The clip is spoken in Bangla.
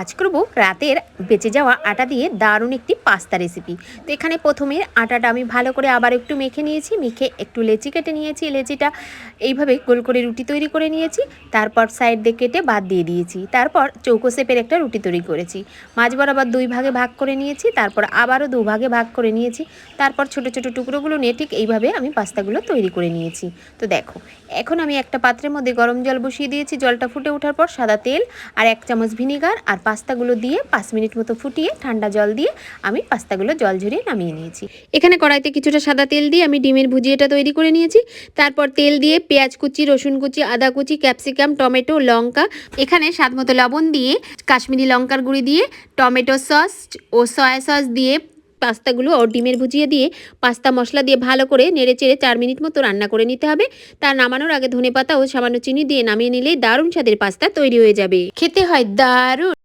আজ করব রাতের বেঁচে যাওয়া আটা দিয়ে দারুণ একটি পাস্তা রেসিপি। তো এখানে প্রথমে আটাটা আমি ভালো করে আবার একটু মেখে নিয়েছি, মেখে একটু লেচি কেটে নিয়েছি, লেচিটা এইভাবে গোল করে রুটি তৈরি করে নিয়েছি। তারপর সাইড দিয়ে কেটে বাদ দিয়ে দিয়েছি। তারপর চৌকো শেপের একটা রুটি তৈরি করেছি, মাঝ বরাবর দুই ভাগে ভাগ করে নিয়েছি, তারপর আবারও দু ভাগে ভাগ করে নিয়েছি। তারপর ছোট ছোট টুকরোগুলো নিয়ে ঠিক এইভাবে আমি পাস্তাগুলো তৈরি করে নিয়েছি। তো দেখো, এখন আমি একটা পাত্রের মধ্যে গরম জল বসিয়ে দিয়েছি। জলটা ফুটে ওঠার পর সাদা তেল আর 1 চামচ ভিনিগার আর পাস্তাগুলো দিয়ে 5 মিনিট মতো ফুটিয়ে ঠান্ডা জল দিয়ে আমি পাস্তাগুলো জল ঝরিয়ে নামিয়ে নিয়েছি। এখানে কড়াইতে কিছুটা সাদা তেল দিয়ে আমি ডিমের ভুজিয়াটা তৈরি করে নিয়েছি। তারপর তেল দিয়ে পেঁয়াজ কুচি, রসুন কুচি, আদা কুচি, ক্যাপসিকাম, টমেটো, লঙ্কা, এখানে স্বাদ মতো লবণ দিয়ে, কাশ্মীরি লঙ্কার গুঁড়ি দিয়ে, টমেটো সস ও সয়া সস দিয়ে পাস্তাগুলো ও ডিমের ভুজিয়া দিয়ে পাস্তা মশলা দিয়ে ভালো করে নেড়ে চেড়ে 4 মিনিট মতো রান্না করে নিতে হবে। তা নামানোর আগে ধনেপাতা ও সামান্য চিনি দিয়ে নামিয়ে নিলেই দারুণ স্বাদের পাস্তা তৈরি হয়ে যাবে। খেতে হয় দারুণ।